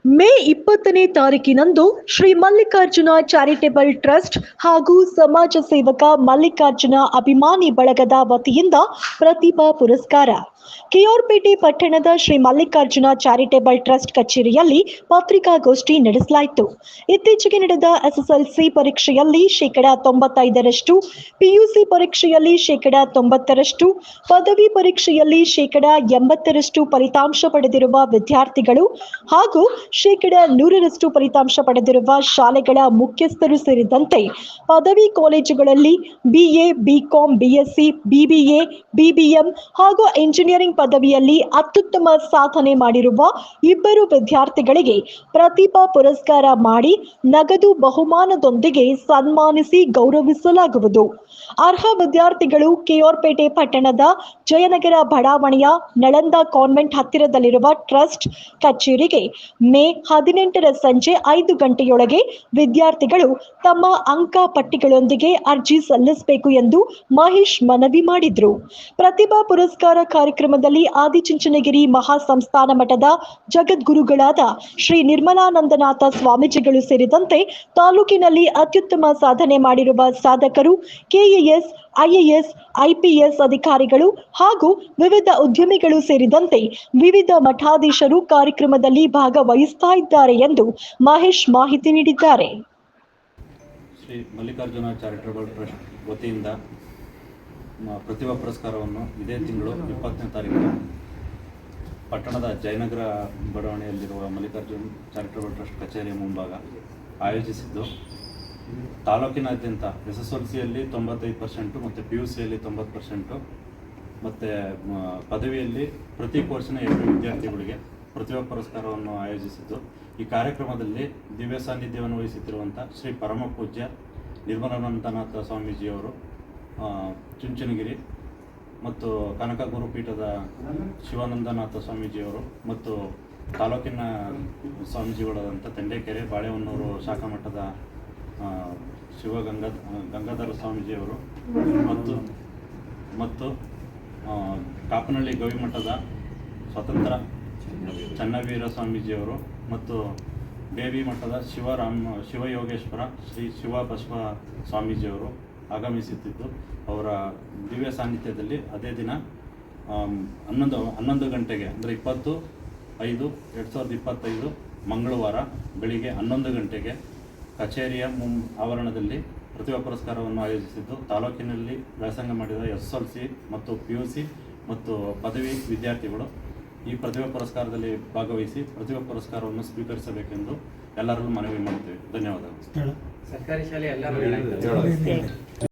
ಮೇ 20ನೇ ತಾರೀಕಿನಂದು Shri Mallikarjuna charitable trust ಹಾಗೂ ಸಮಾಜ ಸೇವಕ ಮಲ್ಲಿಕಾರ್ಜುನ ಅಭಿಮಾನಿ ಬಳಗದ ವತಿಯಿಂದ ಪ್ರತಿಭಾ ಪುರಸ್ಕಾರ ಕೆಆರ್ಪೇಟೆ ಪಟ್ಟಣದ ಶ್ರೀ ಮಲ್ಲಿಕಾರ್ಜುನ ಚಾರಿಟೇಬಲ್ ಟ್ರಸ್ಟ್ ಕಚೇರಿಯಲ್ಲಿ ಪತ್ರಿಕಾಗೋಷ್ಠಿ ನಡೆಸಲಾಯಿತು. ಇತ್ತೀಚೆಗೆ ನಡೆದ ಎಸ್ಎಸ್ಎಲ್ಸಿ ಪರೀಕ್ಷೆಯಲ್ಲಿ 95%, ಪಿಯುಸಿ ಪರೀಕ್ಷೆಯಲ್ಲಿ 90%, ಪದವಿ ಪರೀಕ್ಷೆಯಲ್ಲಿ 80% ಫಲಿತಾಂಶ ಪಡೆದಿರುವ ವಿದ್ಯಾರ್ಥಿಗಳು ಹಾಗೂ 100% ಫಲಿತಾಂಶ ಪಡೆದಿರುವ ಶಾಲೆಗಳ ಮುಖ್ಯಸ್ಥರು ಸೇರಿದಂತೆ ಪದವಿ ಕಾಲೇಜುಗಳಲ್ಲಿ BA, BCom, BSc, BBA, BBM ಹಾಗೂ ಇಂಜಿನಿಯರಿಂಗ್ ಪದವಿಯಲ್ಲಿ ಅತ್ಯುತ್ತಮ ಸಾಧನೆ ಮಾಡಿರುವ 2 ವಿದ್ಯಾರ್ಥಿಗಳಿಗೆ ಪ್ರತಿಭಾ ಪುರಸ್ಕಾರ ಮಾಡಿ ನಗದು ಬಹುಮಾನದೊಂದಿಗೆ ಸನ್ಮಾನಿಸಿ ಗೌರವಿಸಲಾಗುವುದು. ಅರ್ಹ ವಿದ್ಯಾರ್ಥಿಗಳು ಕೆಆರ್ಪೇಟೆ ಪಟ್ಟಣದ ಜಯನಗರ ಬಡಾವಣೆಯ ನಳಂದ ಕಾನ್ವೆಂಟ್ ಹತ್ತಿರದಲ್ಲಿರುವ ಟ್ರಸ್ಟ್ ಕಚೇರಿಗೆ ಮೇ 18ರ ಸಂಜೆ 5 ಗಂಟೆಯೊಳಗೆ ವಿದ್ಯಾರ್ಥಿಗಳು ತಮ್ಮ ಅಂಕ ಪಟ್ಟಿಗಳೊಂದಿಗೆ ಅರ್ಜಿ ಸಲ್ಲಿಸಬೇಕು ಎಂದು ಮಹೇಶ್ ಮನವಿ ಮಾಡಿದರು. ಪ್ರತಿಭಾ ಪುರಸ್ಕಾರ ಕಾರ್ಯಕ್ರಮದಲ್ಲಿ ಆದಿಚುಂಚನಗಿರಿ ಮಹಾಸಂಸ್ಥಾನ ಮಠದ ಜಗದ್ಗುರುಗಳಾದ ಶ್ರೀ ನಿರ್ಮಲಾನಂದನಾಥ ಸ್ವಾಮೀಜಿಗಳು ಸೇರಿದಂತೆ ತಾಲೂಕಿನಲ್ಲಿ ಅತ್ಯುತ್ತಮ ಸಾಧನೆ ಮಾಡಿರುವ ಸಾಧಕರು, ಕೆಎಎಸ್, ಐಎಎಸ್, ಐಪಿಎಸ್ ಅಧಿಕಾರಿಗಳು ಹಾಗೂ ವಿವಿಧ ಉದ್ಯಮಿಗಳು ಸೇರಿದಂತೆ ವಿವಿಧ ಮಠಾಧೀಶರು ಕಾರ್ಯಕ್ರಮದಲ್ಲಿ ಭಾಗವಹಿಸ್ತಾ ಇದ್ದಾರೆ ಎಂದು ಮಹೇಶ್ ಮಾಹಿತಿ ನೀಡಿದ್ದಾರೆ. ಶ್ರೀ ಮಲ್ಲಿಕಾರ್ಜುನ ಚಾರಿಟೇಬಲ್ ಟ್ರಸ್ಟ್ ವತಿಯಿಂದ ಪ್ರತಿಭಾ ಪುರಸ್ಕಾರವನ್ನು ಇದೇ ತಿಂಗಳು 20ನೇ ತಾರೀಕು ಪಟ್ಟಣದ ಜಯನಗರ ಬಡಾವಣೆಯಲ್ಲಿರುವ ಮಲ್ಲಿಕಾರ್ಜುನ ಚಾರಿಟೇಬಲ್ ಟ್ರಸ್ಟ್ ಕಚೇರಿಯ ಮುಂಭಾಗ ಆಯೋಜಿಸಿದ್ದು, ತಾಲೂಕಿನಾದ್ಯಂತ ಎಸ್ಎಸ್ಎಲ್ಸಿಯಲ್ಲಿ 95% ಮತ್ತು ಪಿಯುಸಿಯಲ್ಲಿ 90% ಮತ್ತು ಪದವಿಯಲ್ಲಿ ಪ್ರತಿ ಕೋರ್ಸಿನ 2 ವಿದ್ಯಾರ್ಥಿಗಳಿಗೆ ಪ್ರತಿಭಾ ಪುರಸ್ಕಾರವನ್ನು ಆಯೋಜಿಸಿದ್ದು, ಈ ಕಾರ್ಯಕ್ರಮದಲ್ಲಿ ದಿವ್ಯ ಸಾನ್ನಿಧ್ಯವನ್ನು ವಹಿಸುತ್ತಿರುವಂಥ ಶ್ರೀ ಪರಮ ಪೂಜ್ಯ ನಿರ್ಮಲಾನಂದನಾಥ ಸ್ವಾಮೀಜಿಯವರು ಚುಂಚನಗಿರಿ ಮತ್ತು ಕನಕ ಗುರುಪೀಠದ ಶಿವಾನಂದನಾಥ ಸ್ವಾಮೀಜಿಯವರು ಮತ್ತು ತಾಲೂಕಿನ ಸ್ವಾಮೀಜಿಗಳಾದಂಥ ತಂಡೇಕೆರೆ ಬಾಳೆಹೊನ್ನೂರು ಶಾಖಾ ಮಠದ ಗಂಗಾಧರ ಸ್ವಾಮೀಜಿಯವರು ಮತ್ತು ಕಾಪನಹಳ್ಳಿ ಗವಿಮಠದ ಸ್ವತಂತ್ರ ಚನ್ನವೀರ ಸ್ವಾಮೀಜಿಯವರು ಮತ್ತು ಬೇಬಿ ಮಠದ ಶಿವಯೋಗೇಶ್ವರ ಶ್ರೀ ಶಿವಬಸವ ಸ್ವಾಮೀಜಿಯವರು ಆಗಮಿಸುತ್ತಿದ್ದು, ಅವರ ದಿವ್ಯ ಸಾನ್ನಿಧ್ಯದಲ್ಲಿ ಅದೇ ದಿನ 11 ಗಂಟೆಗೆ ಅಂದರೆ 20/5/2025 ಮಂಗಳವಾರ ಬೆಳಿಗ್ಗೆ 11 ಗಂಟೆಗೆ ಕಚೇರಿಯ ಆವರಣದಲ್ಲಿ ಪ್ರತಿಭಾ ಪುರಸ್ಕಾರವನ್ನು ಆಯೋಜಿಸಿದ್ದು, ತಾಲೂಕಿನಲ್ಲಿ ವ್ಯಾಸಂಗ ಮಾಡಿದ ಎಸ್ಎಸ್ಎಲ್ಸಿ ಮತ್ತು ಪಿಯುಸಿ ಮತ್ತು ಪದವಿ ವಿದ್ಯಾರ್ಥಿಗಳು ಈ ಪ್ರತಿಭಾ ಪುರಸ್ಕಾರದಲ್ಲಿ ಭಾಗವಹಿಸಿ ಪ್ರತಿಭಾ ಪುರಸ್ಕಾರವನ್ನು ಸ್ವೀಕರಿಸಬೇಕೆಂದು ಎಲ್ಲರಲ್ಲೂ ಮನವಿ ಮಾಡುತ್ತೇವೆ. ಧನ್ಯವಾದಗಳು. ಸರ್ಕಾರಿ ಶಾಲೆ ಎಲ್ಲರೂ